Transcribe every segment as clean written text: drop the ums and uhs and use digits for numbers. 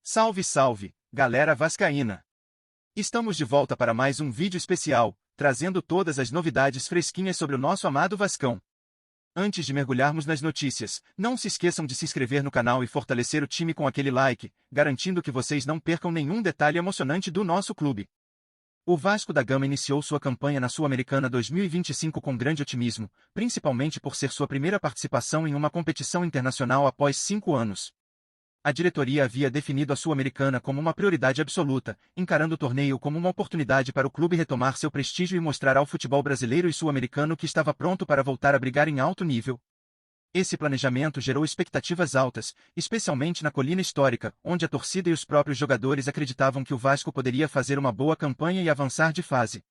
Salve, salve, galera vascaína! Estamos de volta para mais um vídeo especial, trazendo todas as novidades fresquinhas sobre o nosso amado Vascão. Antes de mergulharmos nas notícias, não se esqueçam de se inscrever no canal e fortalecer o time com aquele like, garantindo que vocês não percam nenhum detalhe emocionante do nosso clube. O Vasco da Gama iniciou sua campanha na Sul-Americana 2025 com grande otimismo, principalmente por ser sua primeira participação em uma competição internacional após 5 anos. A diretoria havia definido a Sul-Americana como uma prioridade absoluta, encarando o torneio como uma oportunidade para o clube retomar seu prestígio e mostrar ao futebol brasileiro e sul-americano que estava pronto para voltar a brigar em alto nível. Esse planejamento gerou expectativas altas, especialmente na Colina Histórica, onde a torcida e os próprios jogadores acreditavam que o Vasco poderia fazer uma boa campanha e avançar de fase.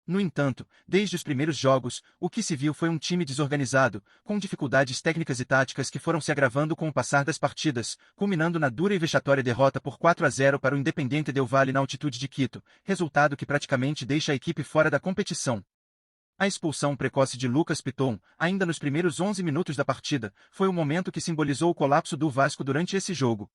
No entanto, desde os primeiros jogos, o que se viu foi um time desorganizado, com dificuldades técnicas e táticas que foram se agravando com o passar das partidas, culminando na dura e vexatória derrota por 4-0 para o Independiente del Valle na altitude de Quito, resultado que praticamente deixa a equipe fora da competição. A expulsão precoce de Lucas Piton, ainda nos primeiros 11 minutos da partida, foi o momento que simbolizou o colapso do Vasco durante esse jogo.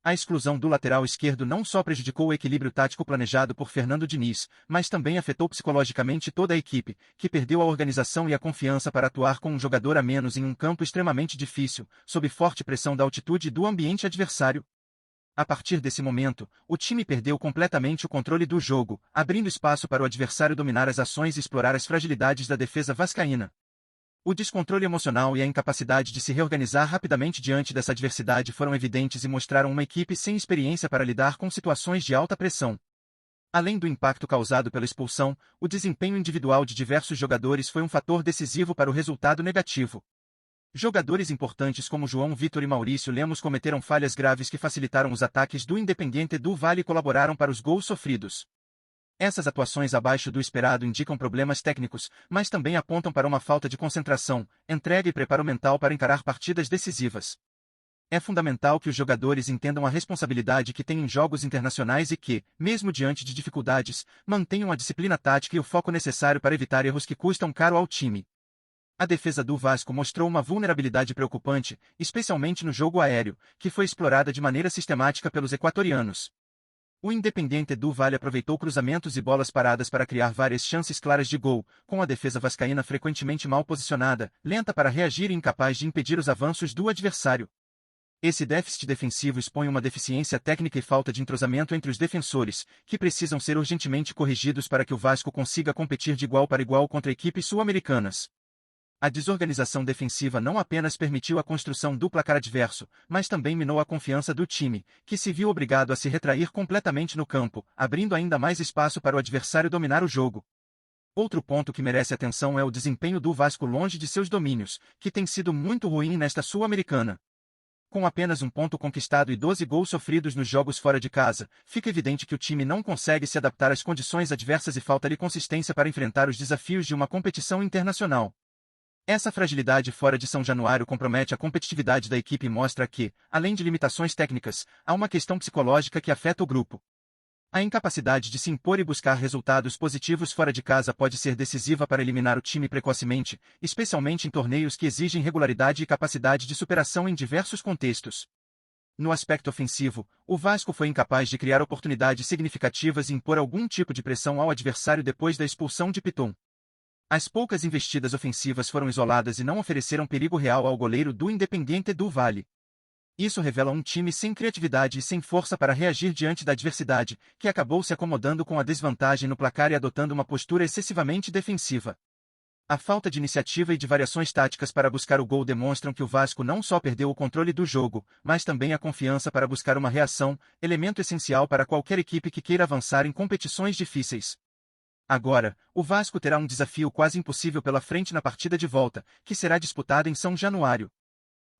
A exclusão do lateral esquerdo não só prejudicou o equilíbrio tático planejado por Fernando Diniz, mas também afetou psicologicamente toda a equipe, que perdeu a organização e a confiança para atuar com um jogador a menos em um campo extremamente difícil, sob forte pressão da altitude e do ambiente adversário. A partir desse momento, o time perdeu completamente o controle do jogo, abrindo espaço para o adversário dominar as ações e explorar as fragilidades da defesa vascaína. O descontrole emocional e a incapacidade de se reorganizar rapidamente diante dessa adversidade foram evidentes e mostraram uma equipe sem experiência para lidar com situações de alta pressão. Além do impacto causado pela expulsão, o desempenho individual de diversos jogadores foi um fator decisivo para o resultado negativo. Jogadores importantes como João Vitor e Maurício Lemos cometeram falhas graves que facilitaram os ataques do Independiente del Valle e colaboraram para os gols sofridos. Essas atuações abaixo do esperado indicam problemas técnicos, mas também apontam para uma falta de concentração, entrega e preparo mental para encarar partidas decisivas. É fundamental que os jogadores entendam a responsabilidade que têm em jogos internacionais e que, mesmo diante de dificuldades, mantenham a disciplina tática e o foco necessário para evitar erros que custam caro ao time. A defesa do Vasco mostrou uma vulnerabilidade preocupante, especialmente no jogo aéreo, que foi explorada de maneira sistemática pelos equatorianos. O Independiente del Valle aproveitou cruzamentos e bolas paradas para criar várias chances claras de gol, com a defesa vascaína frequentemente mal posicionada, lenta para reagir e incapaz de impedir os avanços do adversário. Esse déficit defensivo expõe uma deficiência técnica e falta de entrosamento entre os defensores, que precisam ser urgentemente corrigidos para que o Vasco consiga competir de igual para igual contra equipes sul-americanas. A desorganização defensiva não apenas permitiu a construção do placar adverso, mas também minou a confiança do time, que se viu obrigado a se retrair completamente no campo, abrindo ainda mais espaço para o adversário dominar o jogo. Outro ponto que merece atenção é o desempenho do Vasco longe de seus domínios, que tem sido muito ruim nesta Sul-Americana. Com apenas um ponto conquistado e 12 gols sofridos nos jogos fora de casa, fica evidente que o time não consegue se adaptar às condições adversas e falta-lhe consistência para enfrentar os desafios de uma competição internacional. Essa fragilidade fora de São Januário compromete a competitividade da equipe e mostra que, além de limitações técnicas, há uma questão psicológica que afeta o grupo. A incapacidade de se impor e buscar resultados positivos fora de casa pode ser decisiva para eliminar o time precocemente, especialmente em torneios que exigem regularidade e capacidade de superação em diversos contextos. No aspecto ofensivo, o Vasco foi incapaz de criar oportunidades significativas e impor algum tipo de pressão ao adversário depois da expulsão de Piton. As poucas investidas ofensivas foram isoladas e não ofereceram perigo real ao goleiro do Independiente del Valle. Isso revela um time sem criatividade e sem força para reagir diante da adversidade, que acabou se acomodando com a desvantagem no placar e adotando uma postura excessivamente defensiva. A falta de iniciativa e de variações táticas para buscar o gol demonstram que o Vasco não só perdeu o controle do jogo, mas também a confiança para buscar uma reação, elemento essencial para qualquer equipe que queira avançar em competições difíceis. Agora, o Vasco terá um desafio quase impossível pela frente na partida de volta, que será disputada em São Januário.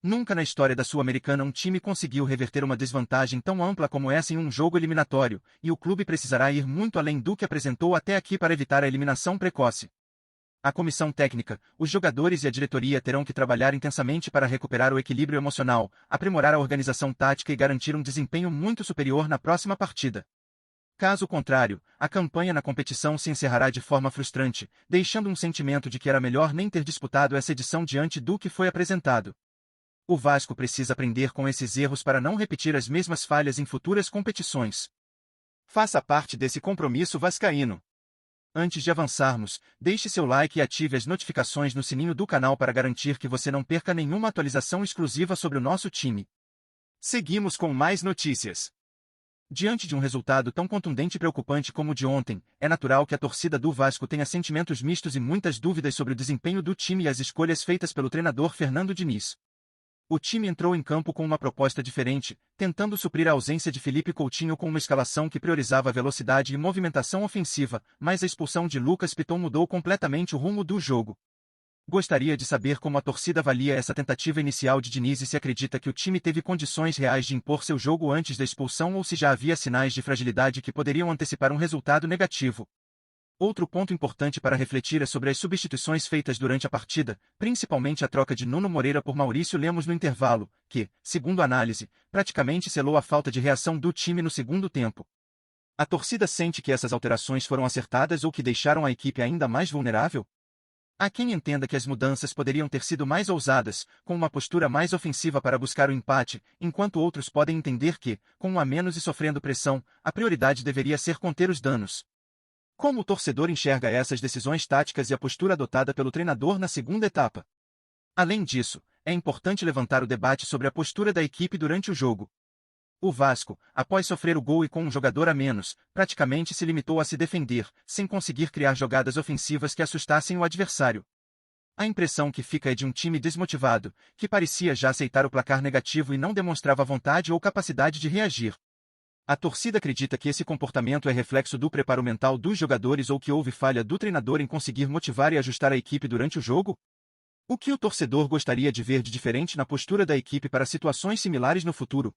Nunca na história da Sul-Americana um time conseguiu reverter uma desvantagem tão ampla como essa em um jogo eliminatório, e o clube precisará ir muito além do que apresentou até aqui para evitar a eliminação precoce. A comissão técnica, os jogadores e a diretoria terão que trabalhar intensamente para recuperar o equilíbrio emocional, aprimorar a organização tática e garantir um desempenho muito superior na próxima partida. Caso contrário, a campanha na competição se encerrará de forma frustrante, deixando um sentimento de que era melhor nem ter disputado essa edição diante do que foi apresentado. O Vasco precisa aprender com esses erros para não repetir as mesmas falhas em futuras competições. Faça parte desse compromisso vascaíno. Antes de avançarmos, deixe seu like e ative as notificações no sininho do canal para garantir que você não perca nenhuma atualização exclusiva sobre o nosso time. Seguimos com mais notícias. Diante de um resultado tão contundente e preocupante como o de ontem, é natural que a torcida do Vasco tenha sentimentos mistos e muitas dúvidas sobre o desempenho do time e as escolhas feitas pelo treinador Fernando Diniz. O time entrou em campo com uma proposta diferente, tentando suprir a ausência de Felipe Coutinho com uma escalação que priorizava velocidade e movimentação ofensiva, mas a expulsão de Lucas Piton mudou completamente o rumo do jogo. Gostaria de saber como a torcida avalia essa tentativa inicial de Diniz e se acredita que o time teve condições reais de impor seu jogo antes da expulsão ou se já havia sinais de fragilidade que poderiam antecipar um resultado negativo. Outro ponto importante para refletir é sobre as substituições feitas durante a partida, principalmente a troca de Nuno Moreira por Maurício Lemos no intervalo, que, segundo a análise, praticamente selou a falta de reação do time no segundo tempo. A torcida sente que essas alterações foram acertadas ou que deixaram a equipe ainda mais vulnerável? Há quem entenda que as mudanças poderiam ter sido mais ousadas, com uma postura mais ofensiva para buscar o empate, enquanto outros podem entender que, com um a menos e sofrendo pressão, a prioridade deveria ser conter os danos. Como o torcedor enxerga essas decisões táticas e a postura adotada pelo treinador na segunda etapa? Além disso, é importante levantar o debate sobre a postura da equipe durante o jogo. O Vasco, após sofrer o gol e com um jogador a menos, praticamente se limitou a se defender, sem conseguir criar jogadas ofensivas que assustassem o adversário. A impressão que fica é de um time desmotivado, que parecia já aceitar o placar negativo e não demonstrava vontade ou capacidade de reagir. A torcida acredita que esse comportamento é reflexo do preparo mental dos jogadores ou que houve falha do treinador em conseguir motivar e ajustar a equipe durante o jogo? O que o torcedor gostaria de ver de diferente na postura da equipe para situações similares no futuro?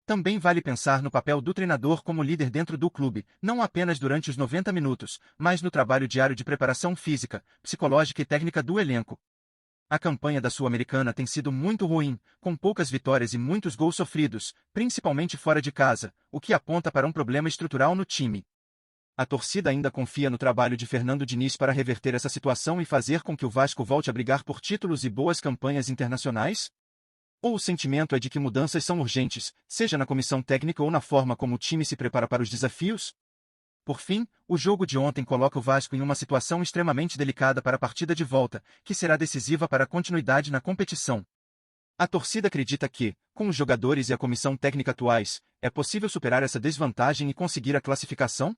Também vale pensar no papel do treinador como líder dentro do clube, não apenas durante os 90 minutos, mas no trabalho diário de preparação física, psicológica e técnica do elenco. A campanha da Sul-Americana tem sido muito ruim, com poucas vitórias e muitos gols sofridos, principalmente fora de casa, o que aponta para um problema estrutural no time. A torcida ainda confia no trabalho de Fernando Diniz para reverter essa situação e fazer com que o Vasco volte a brigar por títulos e boas campanhas internacionais? Ou o sentimento é de que mudanças são urgentes, seja na comissão técnica ou na forma como o time se prepara para os desafios? Por fim, o jogo de ontem coloca o Vasco em uma situação extremamente delicada para a partida de volta, que será decisiva para a continuidade na competição. A torcida acredita que, com os jogadores e a comissão técnica atuais, é possível superar essa desvantagem e conseguir a classificação?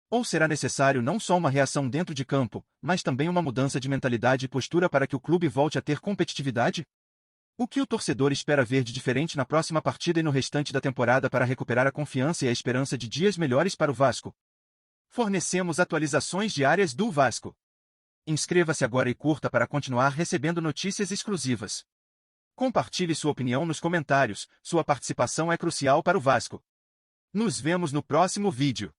Ou será necessário não só uma reação dentro de campo, mas também uma mudança de mentalidade e postura para que o clube volte a ter competitividade? O que o torcedor espera ver de diferente na próxima partida e no restante da temporada para recuperar a confiança e a esperança de dias melhores para o Vasco? Fornecemos atualizações diárias do Vasco. Inscreva-se agora e curta para continuar recebendo notícias exclusivas. Compartilhe sua opinião nos comentários, sua participação é crucial para o Vasco. Nos vemos no próximo vídeo.